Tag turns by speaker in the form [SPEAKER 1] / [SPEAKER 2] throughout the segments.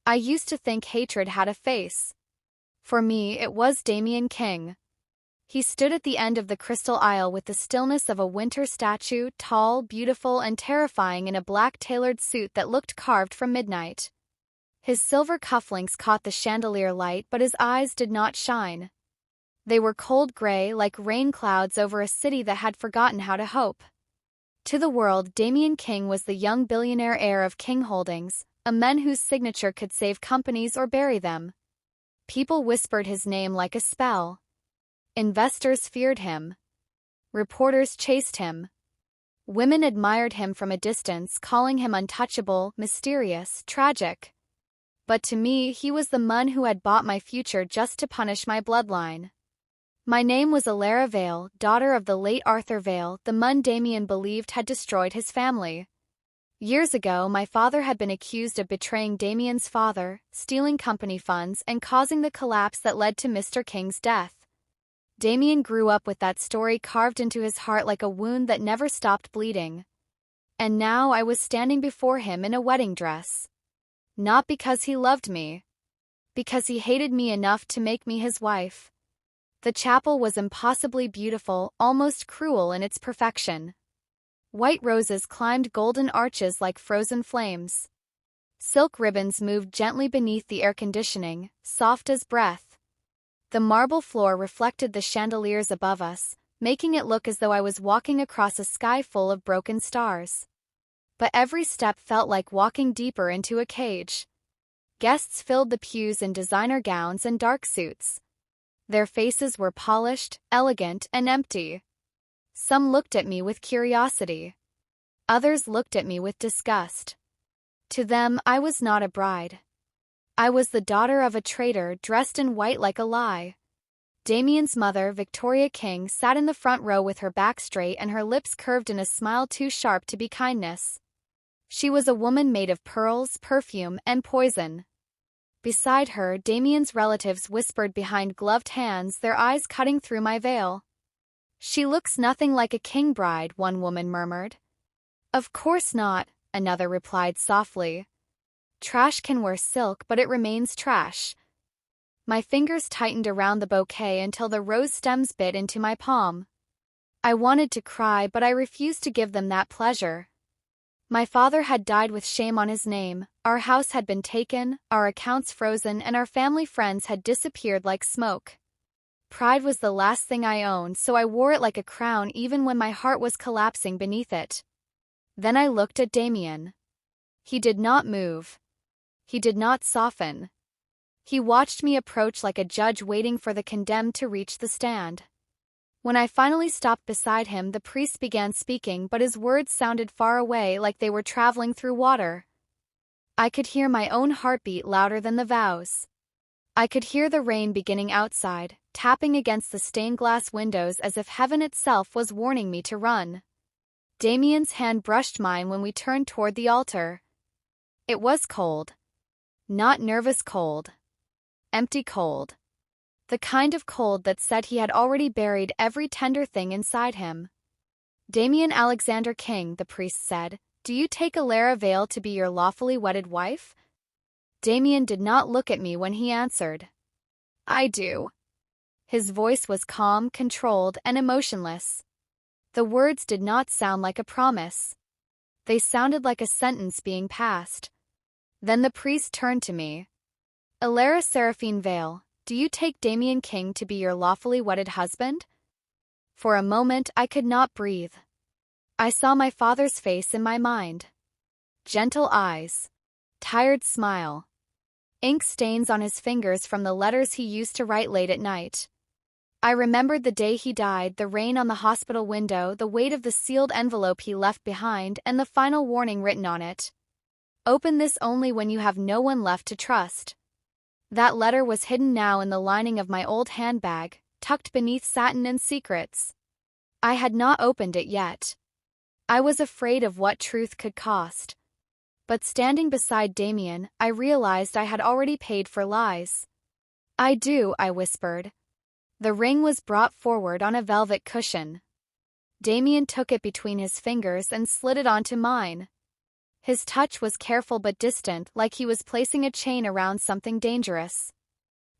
[SPEAKER 1] I used to think hatred had a face. For me, it was Damian King. He stood at the end of the crystal aisle with the stillness of a winter statue, tall, beautiful, and terrifying in a black tailored suit that looked carved from midnight. His silver cufflinks caught the chandelier light, but his eyes did not shine. They were cold gray, like rain clouds over a city that had forgotten how to hope. To the world, Damian King was the young billionaire heir of King Holdings, a man whose signature could save companies or bury them. People whispered his name like a spell. Investors feared him. Reporters chased him. Women admired him from a distance, calling him untouchable, mysterious, tragic. But to me, he was the man who had bought my future just to punish my bloodline. My name was Elara Vale, daughter of the late Arthur Vale, the man Damian believed had destroyed his family. Years ago, my father had been accused of betraying Damian's father, stealing company funds, and causing the collapse that led to Mr. King's death. Damian grew up with that story carved into his heart like a wound that never stopped bleeding. And now I was standing before him in a wedding dress. Not because he loved me. Because he hated me enough to make me his wife. The chapel was impossibly beautiful, almost cruel in its perfection. White roses climbed golden arches like frozen flames. Silk ribbons moved gently beneath the air conditioning, soft as breath. The marble floor reflected the chandeliers above us, making it look as though I was walking across a sky full of broken stars. But every step felt like walking deeper into a cage. Guests filled the pews in designer gowns and dark suits. Their faces were polished, elegant, and empty. Some looked at me with curiosity. Others looked at me with disgust. To them, I was not a bride. I was the daughter of a traitor dressed in white like a lie. Damian's mother, Victoria King, sat in the front row with her back straight and her lips curved in a smile too sharp to be kindness. She was a woman made of pearls, perfume, and poison. Beside her, Damian's relatives whispered behind gloved hands, their eyes cutting through my veil. "She looks nothing like a king bride," one woman murmured. "Of course not," another replied softly. "Trash can wear silk, but it remains trash." My fingers tightened around the bouquet until the rose stems bit into my palm. I wanted to cry, but I refused to give them that pleasure. My father had died with shame on his name, our house had been taken, our accounts frozen, and our family friends had disappeared like smoke. Pride was the last thing I owned, so I wore it like a crown even when my heart was collapsing beneath it. Then I looked at Damian. He did not move. He did not soften. He watched me approach like a judge waiting for the condemned to reach the stand. When I finally stopped beside him, the priest began speaking, but his words sounded far away, like they were traveling through water. I could hear my own heartbeat louder than the vows. I could hear the rain beginning outside, tapping against the stained glass windows as if heaven itself was warning me to run. Damian's hand brushed mine when we turned toward the altar. It was cold. Not nervous cold. Empty cold. The kind of cold that said he had already buried every tender thing inside him. "Damian Alexander King," the priest said, "do you take Elara Vale to be your lawfully wedded wife?" Damian did not look at me when he answered. "I do." His voice was calm, controlled, and emotionless. The words did not sound like a promise. They sounded like a sentence being passed. Then the priest turned to me. "Elara Seraphine Vale, do you take Damian King to be your lawfully wedded husband?" For a moment I could not breathe. I saw my father's face in my mind. Gentle eyes. Tired smile. Ink stains on his fingers from the letters he used to write late at night. I remembered the day he died, the rain on the hospital window, the weight of the sealed envelope he left behind, and the final warning written on it. "Open this only when you have no one left to trust." That letter was hidden now in the lining of my old handbag, tucked beneath satin and secrets. I had not opened it yet. I was afraid of what truth could cost. But standing beside Damian, I realized I had already paid for lies. "I do," I whispered. The ring was brought forward on a velvet cushion. Damian took it between his fingers and slid it onto mine. His touch was careful but distant, like he was placing a chain around something dangerous.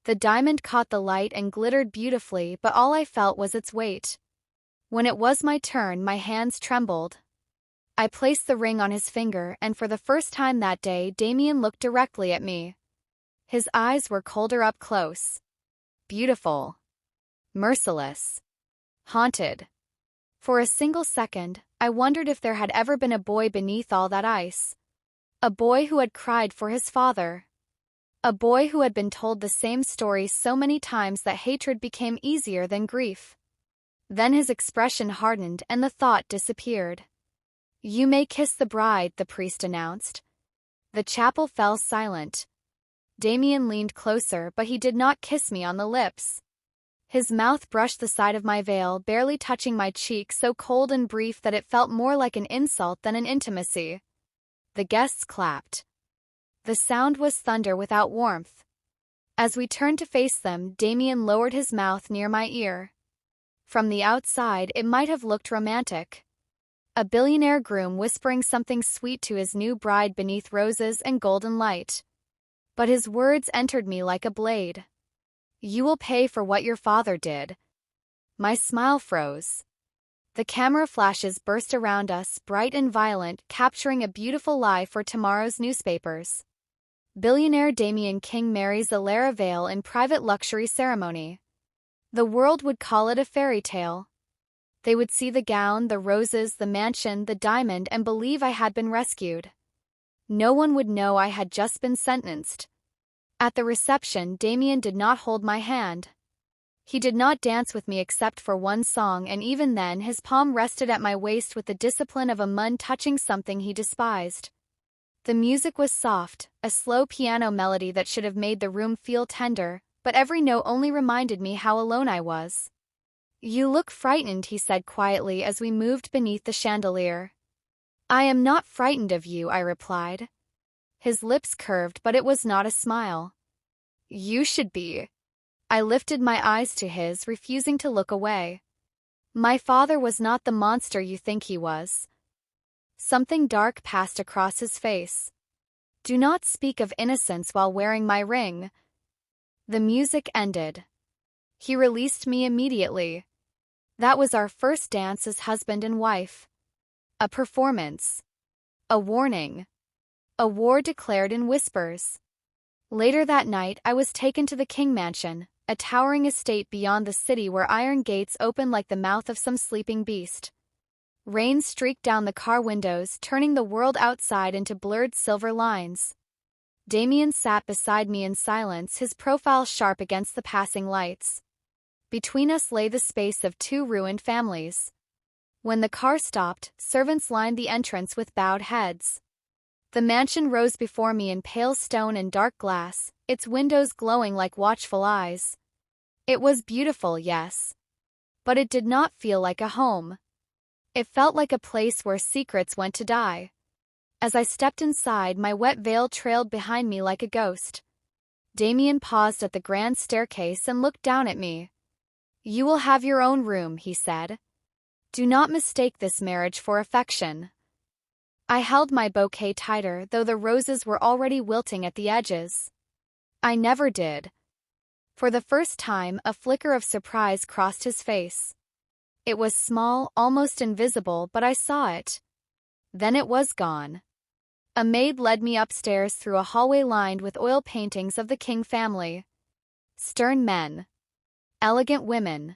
[SPEAKER 1] The diamond caught the light and glittered beautifully, but all I felt was its weight. When it was my turn, my hands trembled. I placed the ring on his finger, and for the first time that day, Damian looked directly at me. His eyes were colder up close. Beautiful. Merciless. Haunted. For a single second, I wondered if there had ever been a boy beneath all that ice. A boy who had cried for his father. A boy who had been told the same story so many times that hatred became easier than grief. Then his expression hardened and the thought disappeared. "You may kiss the bride," the priest announced. The chapel fell silent. Damian leaned closer, but he did not kiss me on the lips. His mouth brushed the side of my veil, barely touching my cheek, so cold and brief that it felt more like an insult than an intimacy. The guests clapped. The sound was thunder without warmth. As we turned to face them, Damian lowered his mouth near my ear. From the outside, it might have looked romantic. A billionaire groom whispering something sweet to his new bride beneath roses and golden light. But his words entered me like a blade. "You will pay for what your father did." My smile froze. The camera flashes burst around us, bright and violent, capturing a beautiful lie for tomorrow's newspapers. Billionaire Damian King marries Elara Vale in private luxury ceremony. The world would call it a fairy tale. They would see the gown, the roses, the mansion, the diamond, and believe I had been rescued. No one would know I had just been sentenced. At the reception, Damian did not hold my hand. He did not dance with me except for one song, and even then his palm rested at my waist with the discipline of a man touching something he despised. The music was soft, a slow piano melody that should have made the room feel tender, but every note only reminded me how alone I was. "You look frightened," he said quietly as we moved beneath the chandelier. "I am not frightened of you," I replied. His lips curved, but it was not a smile. "You should be." I lifted my eyes to his, refusing to look away. "My father was not the monster you think he was." Something dark passed across his face. "Do not speak of innocence while wearing my ring." The music ended. He released me immediately. That was our first dance as husband and wife. A performance. A warning. A war declared in whispers. Later that night, I was taken to the King Mansion, a towering estate beyond the city where iron gates opened like the mouth of some sleeping beast. Rain streaked down the car windows, turning the world outside into blurred silver lines. Damian sat beside me in silence, his profile sharp against the passing lights. Between us lay the space of two ruined families. When the car stopped, servants lined the entrance with bowed heads. The mansion rose before me in pale stone and dark glass, its windows glowing like watchful eyes. It was beautiful, yes. But it did not feel like a home. It felt like a place where secrets went to die. As I stepped inside, my wet veil trailed behind me like a ghost. Damian paused at the grand staircase and looked down at me. "You will have your own room," he said. "Do not mistake this marriage for affection." I held my bouquet tighter, though the roses were already wilting at the edges. "I never did." For the first time, a flicker of surprise crossed his face. It was small, almost invisible, but I saw it. Then it was gone. A maid led me upstairs through a hallway lined with oil paintings of the King family. Stern men. Elegant women.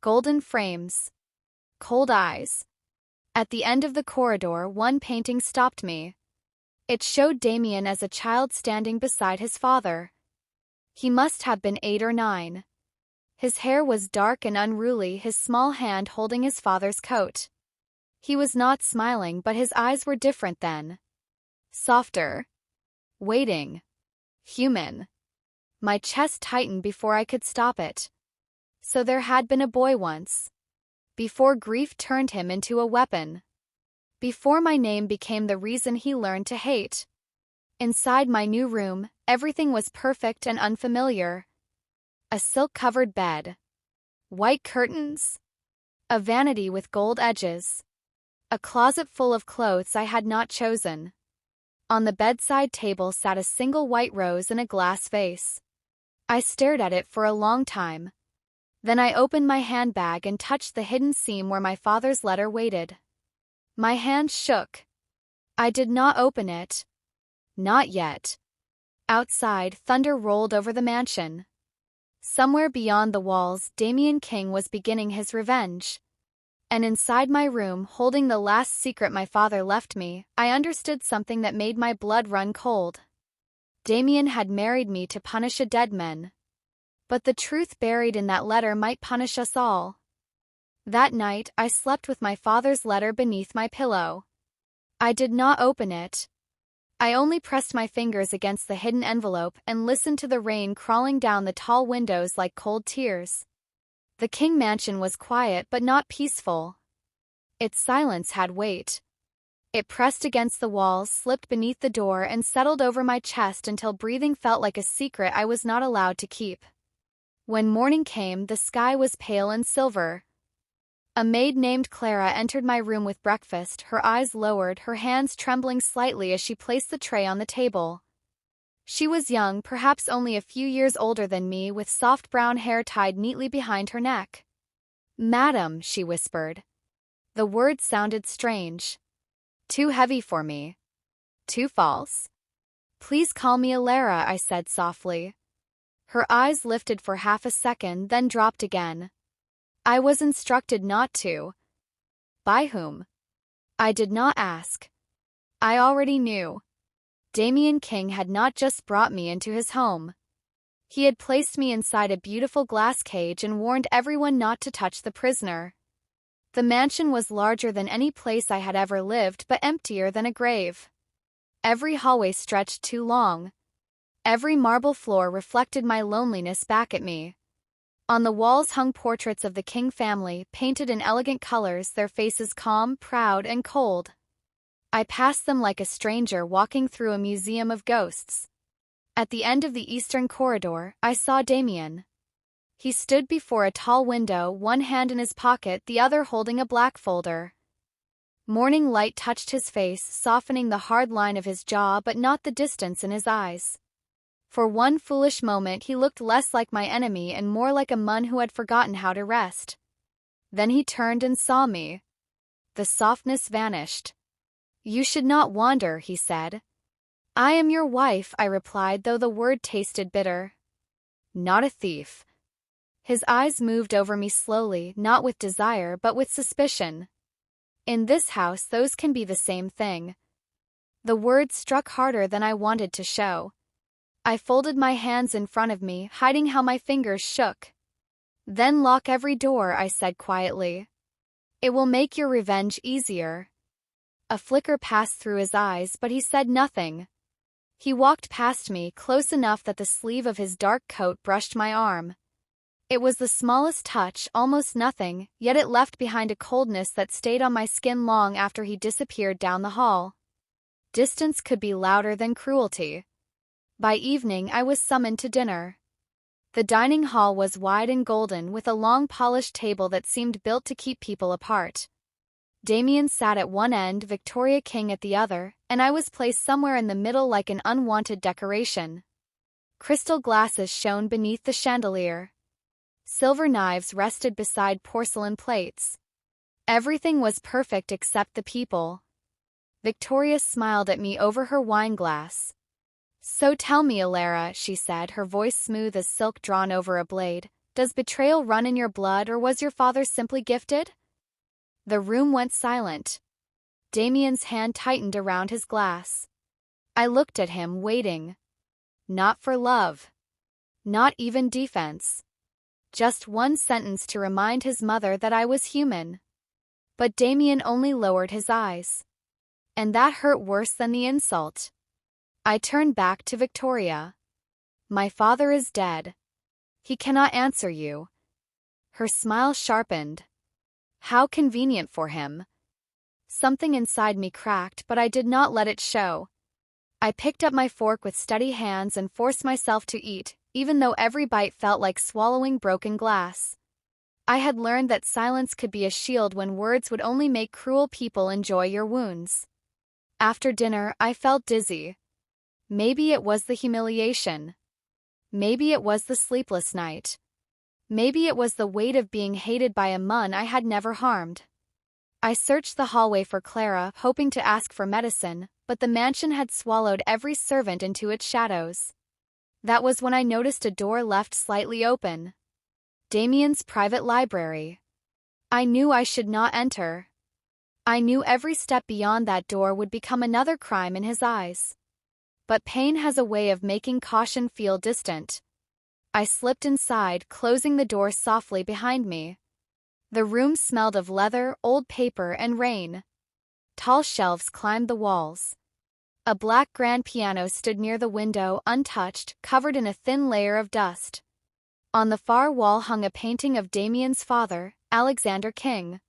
[SPEAKER 1] Golden frames. Cold eyes. At the end of the corridor, one painting stopped me. It showed Damian as a child standing beside his father. He must have been 8 or 9. His hair was dark and unruly, his small hand holding his father's coat. He was not smiling, but his eyes were different then. Softer. Waiting. Human. My chest tightened before I could stop it. So there had been a boy once. Before grief turned him into a weapon. Before my name became the reason he learned to hate. Inside my new room, everything was perfect and unfamiliar. A silk-covered bed. White curtains. A vanity with gold edges. A closet full of clothes I had not chosen. On the bedside table sat a single white rose in a glass vase. I stared at it for a long time. Then I opened my handbag and touched the hidden seam where my father's letter waited. My hand shook. I did not open it. Not yet. Outside, thunder rolled over the mansion. Somewhere beyond the walls, Damian King was beginning his revenge. And inside my room, holding the last secret my father left me, I understood something that made my blood run cold. Damian had married me to punish a dead man. But the truth buried in that letter might punish us all. That night, I slept with my father's letter beneath my pillow. I did not open it. I only pressed my fingers against the hidden envelope and listened to the rain crawling down the tall windows like cold tears. The King mansion was quiet but not peaceful. Its silence had weight. It pressed against the walls, slipped beneath the door, and settled over my chest until breathing felt like a secret I was not allowed to keep. When morning came, the sky was pale and silver. A maid named Clara entered my room with breakfast, her eyes lowered, her hands trembling slightly as she placed the tray on the table. She was young, perhaps only a few years older than me, with soft brown hair tied neatly behind her neck. "Madam," she whispered. The words sounded strange. Too heavy for me. Too false. "Please call me Elara," I said softly. Her eyes lifted for half a second, then dropped again. I was instructed not to. By whom? I did not ask. I already knew. Damian King had not just brought me into his home. He had placed me inside a beautiful glass cage and warned everyone not to touch the prisoner. The mansion was larger than any place I had ever lived, but emptier than a grave. Every hallway stretched too long. Every marble floor reflected my loneliness back at me. On the walls hung portraits of the King family, painted in elegant colors, their faces calm, proud, and cold. I passed them like a stranger walking through a museum of ghosts. At the end of the eastern corridor, I saw Damian. He stood before a tall window, one hand in his pocket, the other holding a black folder. Morning light touched his face, softening the hard line of his jaw but not the distance in his eyes. For one foolish moment he looked less like my enemy and more like a man who had forgotten how to rest. Then he turned and saw me. The softness vanished. "You should not wander," he said. "I am your wife," I replied, though the word tasted bitter. "Not a thief." His eyes moved over me slowly, not with desire but with suspicion. "In this house those can be the same thing." The words struck harder than I wanted to show. I folded my hands in front of me, hiding how my fingers shook. "Then lock every door," I said quietly. "It will make your revenge easier." A flicker passed through his eyes, but he said nothing. He walked past me, close enough that the sleeve of his dark coat brushed my arm. It was the smallest touch, almost nothing, yet it left behind a coldness that stayed on my skin long after he disappeared down the hall. Distance could be louder than cruelty. By evening I was summoned to dinner. The dining hall was wide and golden, with a long polished table that seemed built to keep people apart. Damian sat at one end, Victoria King at the other, and I was placed somewhere in the middle like an unwanted decoration. Crystal glasses shone beneath the chandelier. Silver knives rested beside porcelain plates. Everything was perfect except the people. Victoria smiled at me over her wine glass. "So tell me, Elara," she said, her voice smooth as silk drawn over a blade, "does betrayal run in your blood, or was your father simply gifted?" The room went silent. Damian's hand tightened around his glass. I looked at him, waiting. Not for love. Not even defense. Just one sentence to remind his mother that I was human. But Damian only lowered his eyes. And that hurt worse than the insult. I turned back to Victoria. "My father is dead. He cannot answer you." Her smile sharpened. How convenient for him. Something inside me cracked, but I did not let it show. I picked up my fork with steady hands and forced myself to eat, even though every bite felt like swallowing broken glass. I had learned that silence could be a shield when words would only make cruel people enjoy your wounds. After dinner, I felt dizzy. Maybe it was the humiliation. Maybe it was the sleepless night. Maybe it was the weight of being hated by a man I had never harmed. I searched the hallway for Clara, hoping to ask for medicine, but the mansion had swallowed every servant into its shadows. That was when I noticed a door left slightly open. Damian's private library. I knew I should not enter. I knew every step beyond that door would become another crime in his eyes. But pain has a way of making caution feel distant. I slipped inside, closing the door softly behind me. The room smelled of leather, old paper, and rain. Tall shelves climbed the walls. A black grand piano stood near the window, untouched, covered in a thin layer of dust. On the far wall hung a painting of Damian's father, Alexander King.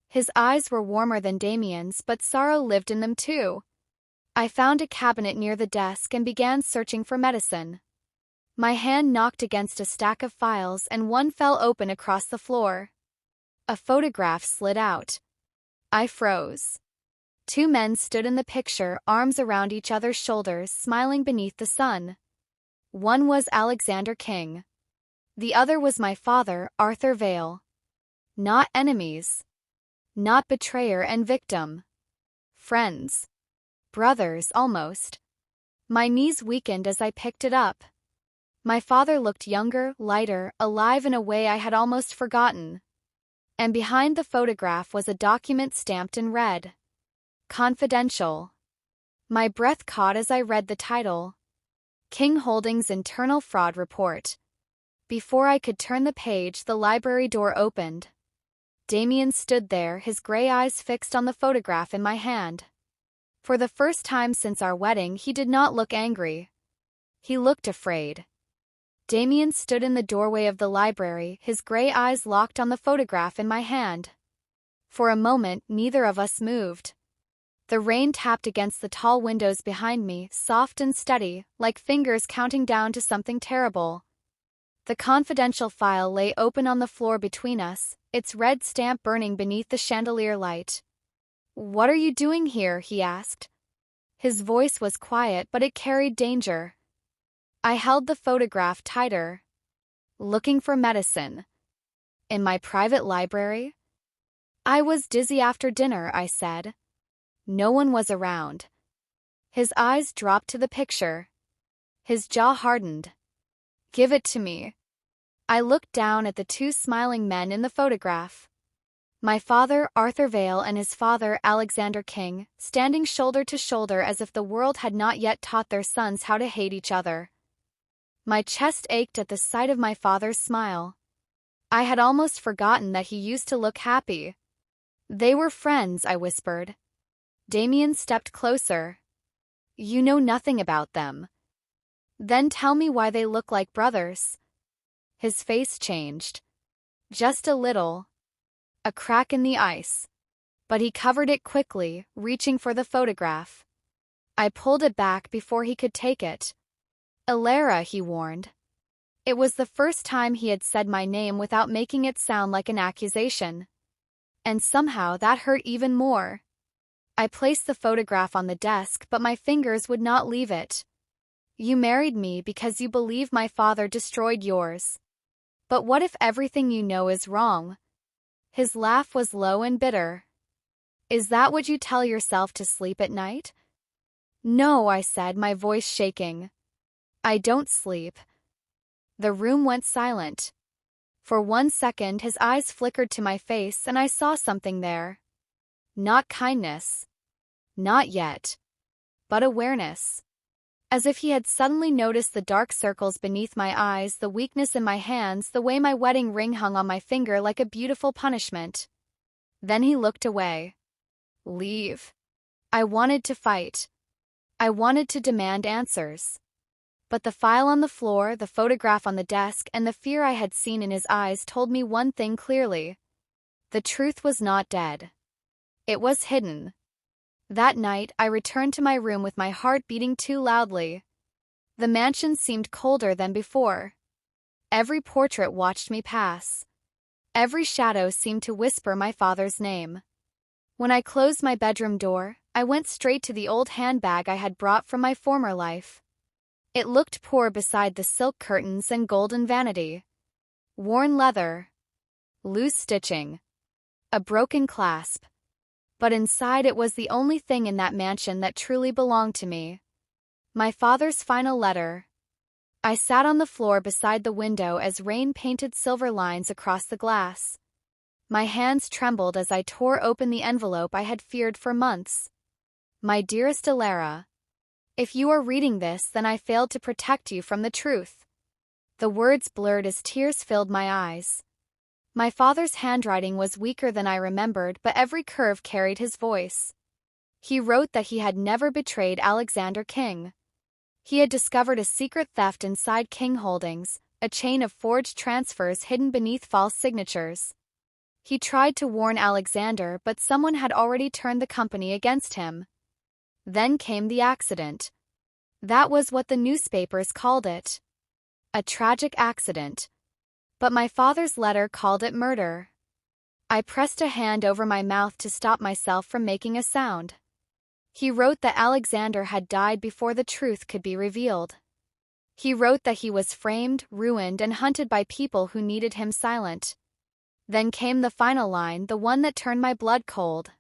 [SPEAKER 1] His eyes were warmer than Damian's, but sorrow lived in them too. I found a cabinet near the desk and began searching for medicine. My hand knocked against a stack of files and one fell open across the floor. A photograph slid out. I froze. Two men stood in the picture, arms around each other's shoulders, smiling beneath the sun. One was Alexander King. The other was my father, Arthur Vale. Not enemies. Not betrayer and victim. Friends. Brothers, almost. My knees weakened as I picked it up. My father looked younger, lighter, alive in a way I had almost forgotten. And behind the photograph was a document stamped in red. Confidential. My breath caught as I read the title. King Holdings Internal Fraud Report. Before I could turn the page, the library door opened. Damian stood there, his gray eyes fixed on the photograph in my hand. For the first time since our wedding, he did not look angry. He looked afraid. Damian stood in the doorway of the library, his gray eyes locked on the photograph in my hand. For a moment, neither of us moved. The rain tapped against the tall windows behind me, soft and steady, like fingers counting down to something terrible. The confidential file lay open on the floor between us, its red stamp burning beneath the chandelier light. "What are you doing here?" he asked. His voice was quiet, but it carried danger. I held the photograph tighter. Looking for medicine. In my private library? I was dizzy after dinner, I said. No one was around. His eyes dropped to the picture. His jaw hardened. "Give it to me." I looked down at the two smiling men in the photograph. My father, Arthur Vale, and his father, Alexander King, standing shoulder to shoulder as if the world had not yet taught their sons how to hate each other. My chest ached at the sight of my father's smile. I had almost forgotten that he used to look happy. "They were friends," I whispered. Damian stepped closer. "You know nothing about them." "Then tell me why they look like brothers." His face changed. Just a little. A crack in the ice. But he covered it quickly, reaching for the photograph. I pulled it back before he could take it. "Elara," he warned. It was the first time he had said my name without making it sound like an accusation. And somehow that hurt even more. I placed the photograph on the desk, but my fingers would not leave it. "You married me because you believe my father destroyed yours. But what if everything you know is wrong?" His laugh was low and bitter. "Is that what you tell yourself to sleep at night?" "No," I said, my voice shaking. "I don't sleep." The room went silent. For 1 second, his eyes flickered to my face and I saw something there. Not kindness. Not yet. But awareness. As if he had suddenly noticed the dark circles beneath my eyes, the weakness in my hands, the way my wedding ring hung on my finger like a beautiful punishment. Then he looked away. Leave. I wanted to fight. I wanted to demand answers. But the file on the floor, the photograph on the desk, and the fear I had seen in his eyes told me one thing clearly. The truth was not dead. It was hidden. That night, I returned to my room with my heart beating too loudly. The mansion seemed colder than before. Every portrait watched me pass. Every shadow seemed to whisper my father's name. When I closed my bedroom door, I went straight to the old handbag I had brought from my former life. It looked poor beside the silk curtains and golden vanity. Worn leather. Loose stitching. A broken clasp. But inside it was the only thing in that mansion that truly belonged to me. My father's final letter. I sat on the floor beside the window as rain painted silver lines across the glass. My hands trembled as I tore open the envelope I had feared for months. My dearest Elara. If you are reading this, then I failed to protect you from the truth. The words blurred as tears filled my eyes. My father's handwriting was weaker than I remembered, but every curve carried his voice. He wrote that he had never betrayed Alexander King. He had discovered a secret theft inside King Holdings, a chain of forged transfers hidden beneath false signatures. He tried to warn Alexander, but someone had already turned the company against him. Then came the accident. That was what the newspapers called it. A tragic accident. But my father's letter called it murder. I pressed a hand over my mouth to stop myself from making a sound. He wrote that Alexander had died before the truth could be revealed. He wrote that he was framed, ruined, and hunted by people who needed him silent. Then came the final line, the one that turned my blood cold.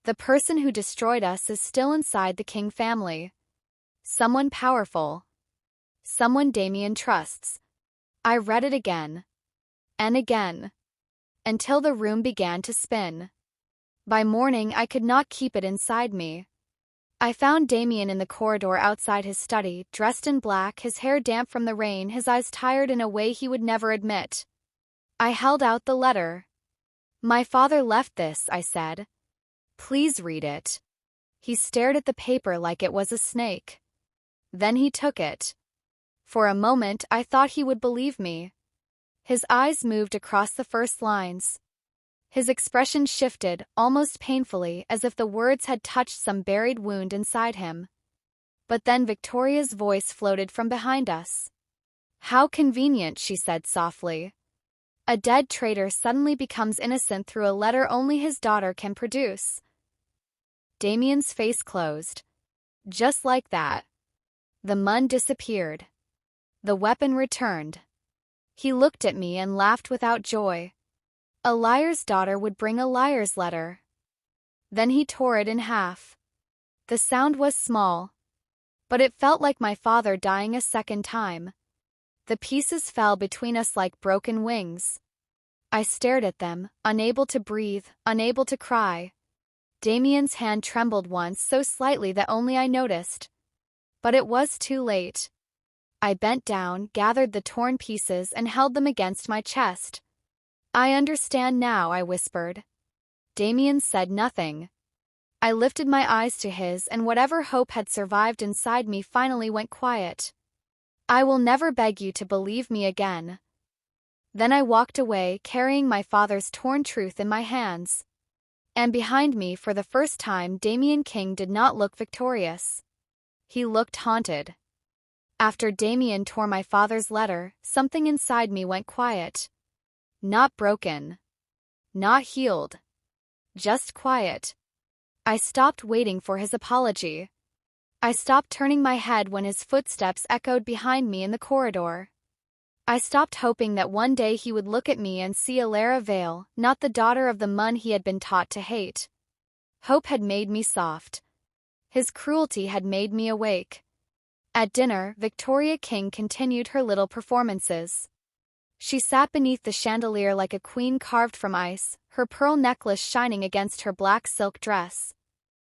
[SPEAKER 1] The person who destroyed us is still inside the King family. Someone powerful. Someone Damian trusts. I read it again. And again. Until the room began to spin. By morning I could not keep it inside me. I found Damian in the corridor outside his study, dressed in black, his hair damp from the rain, his eyes tired in a way he would never admit. I held out the letter. My father left this, I said. Please read it. He stared at the paper like it was a snake. Then he took it. For a moment I thought he would believe me. His eyes moved across the first lines. His expression shifted, almost painfully, as if the words had touched some buried wound inside him. But then Victoria's voice floated from behind us. How convenient, she said softly. A dead traitor suddenly becomes innocent through a letter only his daughter can produce. Damian's face closed. Just like that. The mun disappeared. The weapon returned. He looked at me and laughed without joy. A liar's daughter would bring a liar's letter. Then he tore it in half. The sound was small, but it felt like my father dying a second time. The pieces fell between us like broken wings. I stared at them, unable to breathe, unable to cry. Damian's hand trembled once so slightly that only I noticed. But it was too late. I bent down, gathered the torn pieces, and held them against my chest. I understand now, I whispered. Damian said nothing. I lifted my eyes to his, and whatever hope had survived inside me finally went quiet. I will never beg you to believe me again. Then I walked away, carrying my father's torn truth in my hands. And behind me, for the first time, Damian King did not look victorious. He looked haunted. After Damian tore my father's letter, something inside me went quiet. Not broken. Not healed. Just quiet. I stopped waiting for his apology. I stopped turning my head when his footsteps echoed behind me in the corridor. I stopped hoping that one day he would look at me and see Elara Vale, not the daughter of the mun he had been taught to hate. Hope had made me soft. His cruelty had made me awake. At dinner, Victoria King continued her little performances. She sat beneath the chandelier like a queen carved from ice, her pearl necklace shining against her black silk dress.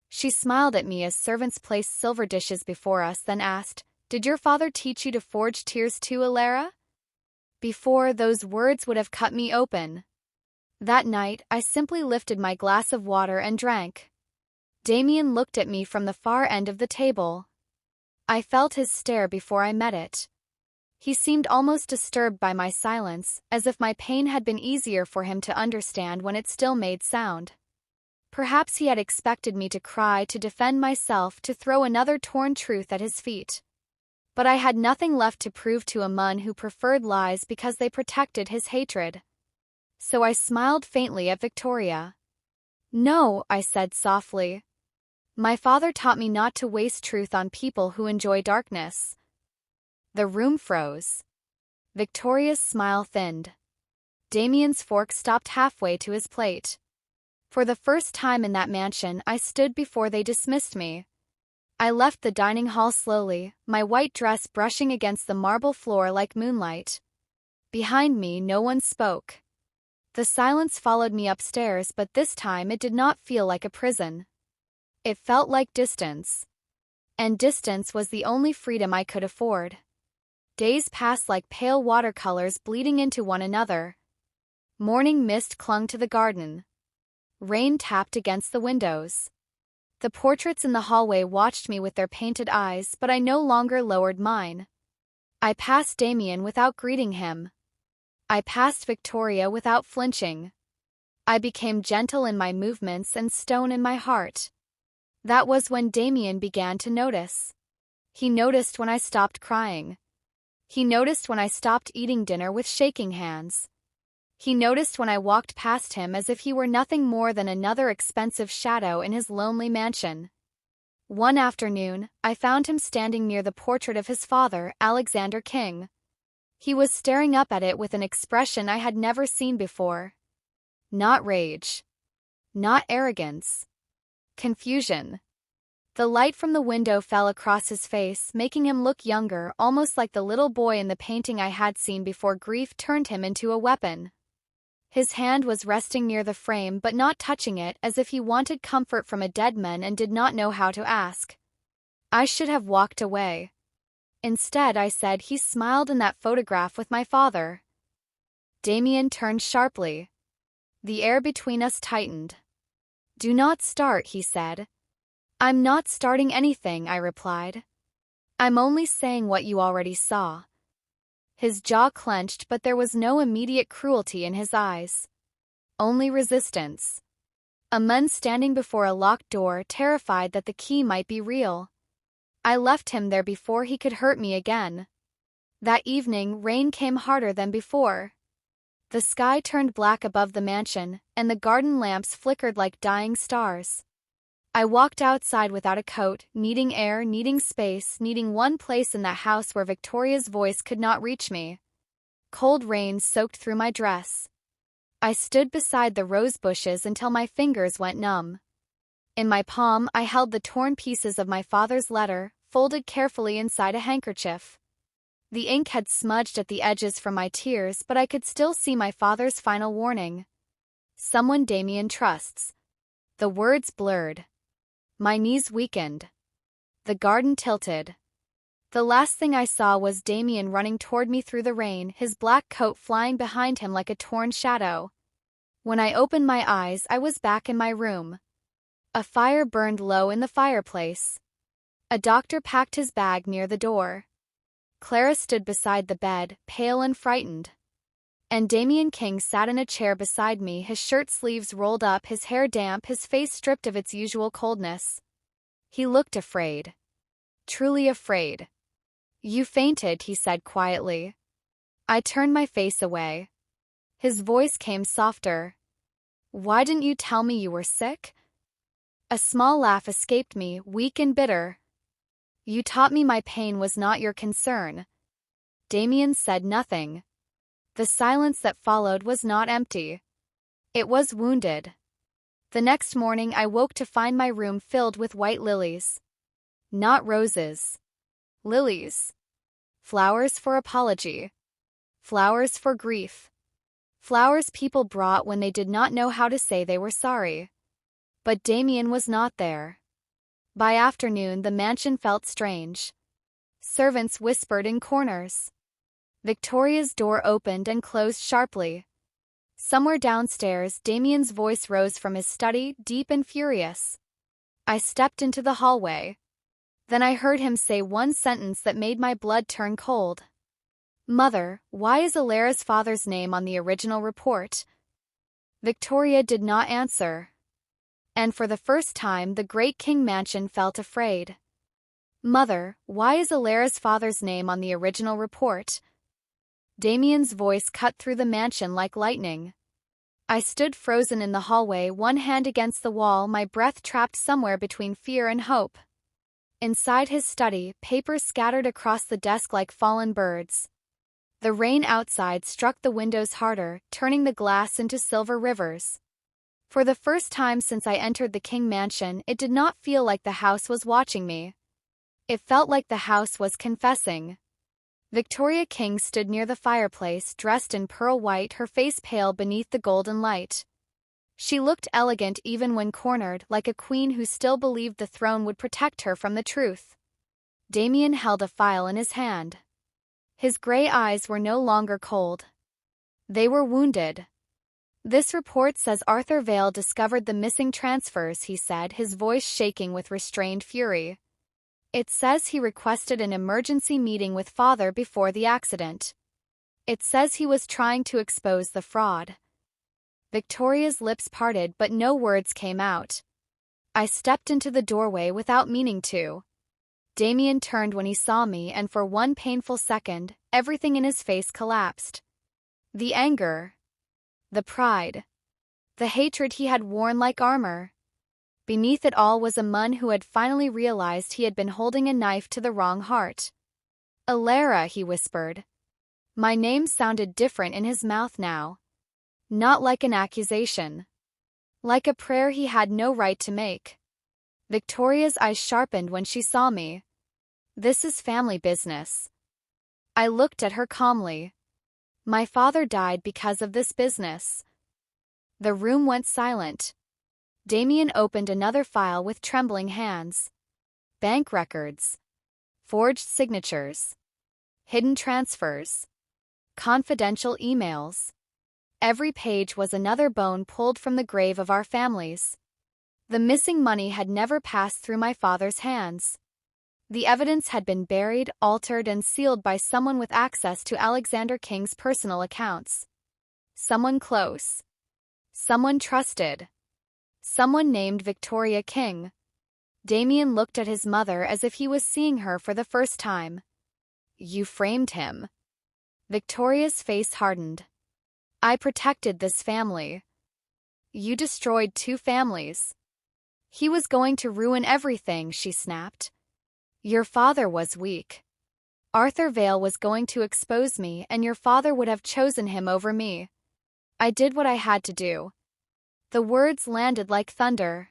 [SPEAKER 1] She smiled at me as servants placed silver dishes before us, then asked, "Did your father teach you to forge tears too, Elara?" Before, those words would have cut me open. That night, I simply lifted my glass of water and drank. Damian looked at me from the far end of the table. I felt his stare before I met it. He seemed almost disturbed by my silence, as if my pain had been easier for him to understand when it still made sound. Perhaps he had expected me to cry, to defend myself, to throw another torn truth at his feet. But I had nothing left to prove to a mun who preferred lies because they protected his hatred. So I smiled faintly at Victoria. "No," I said softly. My father taught me not to waste truth on people who enjoy darkness. The room froze. Victoria's smile thinned. Damian's fork stopped halfway to his plate. For the first time in that mansion, I stood before they dismissed me. I left the dining hall slowly, my white dress brushing against the marble floor like moonlight. Behind me, no one spoke. The silence followed me upstairs, but this time it did not feel like a prison. It felt like distance. And distance was the only freedom I could afford. Days passed like pale watercolors bleeding into one another. Morning mist clung to the garden. Rain tapped against the windows. The portraits in the hallway watched me with their painted eyes, but I no longer lowered mine. I passed Damian without greeting him. I passed Victoria without flinching. I became gentle in my movements and stone in my heart. That was when Damian began to notice. He noticed when I stopped crying. He noticed when I stopped eating dinner with shaking hands. He noticed when I walked past him as if he were nothing more than another expensive shadow in his lonely mansion. One afternoon, I found him standing near the portrait of his father, Alexander King. He was staring up at it with an expression I had never seen before. Not rage. Not arrogance. Confusion. The light from the window fell across his face, making him look younger, almost like the little boy in the painting I had seen before grief turned him into a weapon. His hand was resting near the frame but not touching it, as if he wanted comfort from a dead man and did not know how to ask. I should have walked away. Instead, I said, "He smiled in that photograph with my father." Damian turned sharply. The air between us tightened. "Do not start," he said. "I'm not starting anything," I replied. "I'm only saying what you already saw." His jaw clenched, but there was no immediate cruelty in his eyes. Only resistance. A man standing before a locked door, terrified that the key might be real. I left him there before he could hurt me again. That evening, rain came harder than before. The sky turned black above the mansion, and the garden lamps flickered like dying stars. I walked outside without a coat, needing air, needing space, needing one place in that house where Victoria's voice could not reach me. Cold rain soaked through my dress. I stood beside the rose bushes until my fingers went numb. In my palm, I held the torn pieces of my father's letter, folded carefully inside a handkerchief. The ink had smudged at the edges from my tears, but I could still see my father's final warning. "Someone Damian trusts." The words blurred. My knees weakened. The garden tilted. The last thing I saw was Damian running toward me through the rain, his black coat flying behind him like a torn shadow. When I opened my eyes, I was back in my room. A fire burned low in the fireplace. A doctor packed his bag near the door. Clara stood beside the bed, pale and frightened. And Damian King sat in a chair beside me, his shirt sleeves rolled up, his hair damp, his face stripped of its usual coldness. He looked afraid. Truly afraid. "You fainted," he said quietly. I turned my face away. His voice came softer. "Why didn't you tell me you were sick?" A small laugh escaped me, weak and bitter. "You taught me my pain was not your concern." Damian said nothing. The silence that followed was not empty. It was wounded. The next morning I woke to find my room filled with white lilies. Not roses. Lilies. Flowers for apology. Flowers for grief. Flowers people brought when they did not know how to say they were sorry. But Damian was not there. By afternoon the mansion felt strange. Servants whispered in corners. Victoria's door opened and closed sharply. Somewhere downstairs, Damian's voice rose from his study, deep and furious. I stepped into the hallway. Then I heard him say one sentence that made my blood turn cold. "Mother, why is Elara's father's name on the original report?" Victoria did not answer. And for the first time, the great King mansion felt afraid. "Mother, why is Elara's father's name on the original report?" Damian's voice cut through the mansion like lightning. I stood frozen in the hallway, one hand against the wall, my breath trapped somewhere between fear and hope. Inside his study, papers scattered across the desk like fallen birds. The rain outside struck the windows harder, turning the glass into silver rivers. For the first time since I entered the King mansion, it did not feel like the house was watching me. It felt like the house was confessing. Victoria King stood near the fireplace, dressed in pearl white, her face pale beneath the golden light. She looked elegant even when cornered, like a queen who still believed the throne would protect her from the truth. Damian held a file in his hand. His gray eyes were no longer cold. They were wounded. "This report says Arthur Vale discovered the missing transfers," he said, his voice shaking with restrained fury. "It says he requested an emergency meeting with Father before the accident. It says he was trying to expose the fraud." Victoria's lips parted but no words came out. I stepped into the doorway without meaning to. Damian turned when he saw me, and for one painful second, everything in his face collapsed. The anger. The pride. The hatred he had worn like armor. Beneath it all was a man who had finally realized he had been holding a knife to the wrong heart. "Elara," he whispered. My name sounded different in his mouth now. Not like an accusation. Like a prayer he had no right to make. Victoria's eyes sharpened when she saw me. "This is family business." I looked at her calmly. "My father died because of this business." The room went silent. Damian opened another file with trembling hands. Bank records. Forged signatures. Hidden transfers. Confidential emails. Every page was another bone pulled from the grave of our families. The missing money had never passed through my father's hands. The evidence had been buried, altered, and sealed by someone with access to Alexander King's personal accounts. Someone close. Someone trusted. Someone named Victoria King. Damian looked at his mother as if he was seeing her for the first time. "You framed him." Victoria's face hardened. "I protected this family." "You destroyed 2 families." "He was going to ruin everything," she snapped. "Your father was weak. Arthur Vale was going to expose me, and your father would have chosen him over me. I did what I had to do." The words landed like thunder.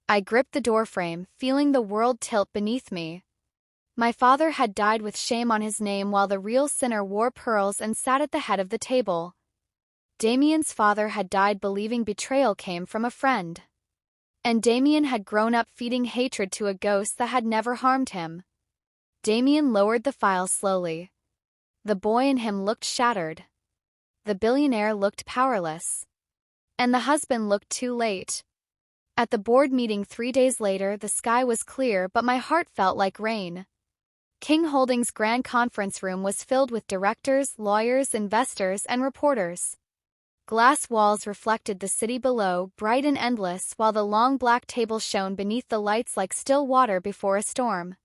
[SPEAKER 1] I gripped the doorframe, feeling the world tilt beneath me. My father had died with shame on his name while the real sinner wore pearls and sat at the head of the table. Damian's father had died believing betrayal came from a friend. And Damian had grown up feeding hatred to a ghost that had never harmed him. Damian lowered the file slowly. The boy in him looked shattered. The billionaire looked powerless. And the husband looked too late. At the board meeting 3 days later, the sky was clear, but my heart felt like rain. King Holdings' grand conference room was filled with directors, lawyers, investors, and reporters. Glass walls reflected the city below, bright and endless, while the long black table shone beneath the lights like still water before a storm.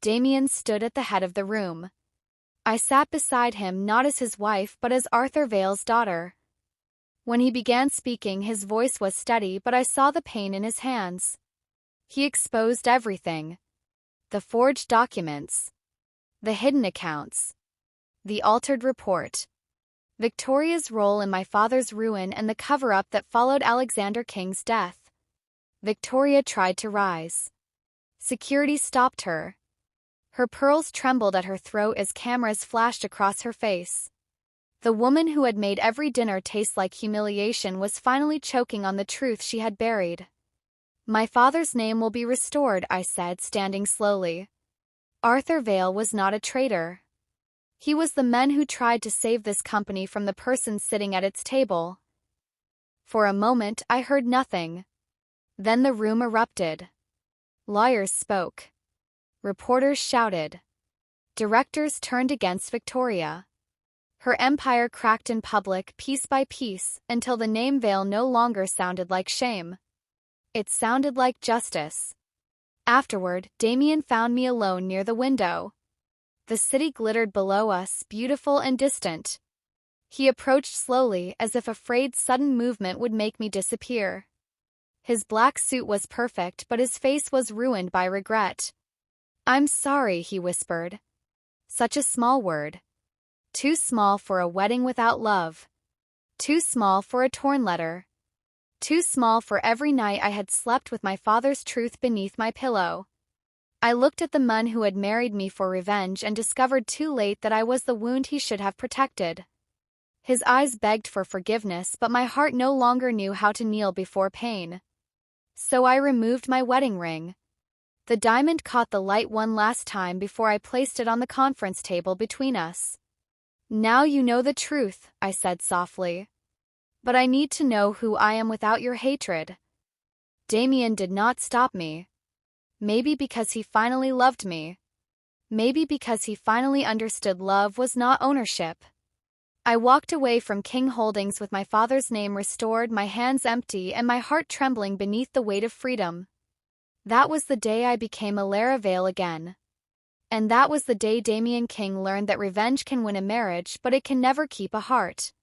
[SPEAKER 1] Damian stood at the head of the room. I sat beside him not as his wife but as Arthur Vale's daughter. When he began speaking, his voice was steady, but I saw the pain in his hands. He exposed everything. The forged documents. The hidden accounts. The altered report. Victoria's role in my father's ruin and the cover-up that followed Alexander King's death. Victoria tried to rise. Security stopped her. Her pearls trembled at her throat as cameras flashed across her face. The woman who had made every dinner taste like humiliation was finally choking on the truth she had buried. "My father's name will be restored," I said, standing slowly. "Arthur Vale was not a traitor. He was the man who tried to save this company from the person sitting at its table." For a moment, I heard nothing. Then the room erupted. Lawyers spoke. Reporters shouted. Directors turned against Victoria. Her empire cracked in public, piece by piece, until the name Vale no longer sounded like shame. It sounded like justice. Afterward, Damian found me alone near the window. The city glittered below us, beautiful and distant. He approached slowly, as if afraid sudden movement would make me disappear. His black suit was perfect, but his face was ruined by regret. "I'm sorry," he whispered. Such a small word. Too small for a wedding without love. Too small for a torn letter. Too small for every night I had slept with my father's truth beneath my pillow. I looked at the man who had married me for revenge and discovered too late that I was the wound he should have protected. His eyes begged for forgiveness, but my heart no longer knew how to kneel before pain. So I removed my wedding ring. The diamond caught the light one last time before I placed it on the conference table between us. "Now you know the truth," I said softly. "But I need to know who I am without your hatred." Damian did not stop me. Maybe because he finally loved me. Maybe because he finally understood love was not ownership. I walked away from King Holdings with my father's name restored, my hands empty and my heart trembling beneath the weight of freedom. That was the day I became Elara Vale again. And that was the day Damian King learned that revenge can win a marriage, but it can never keep a heart.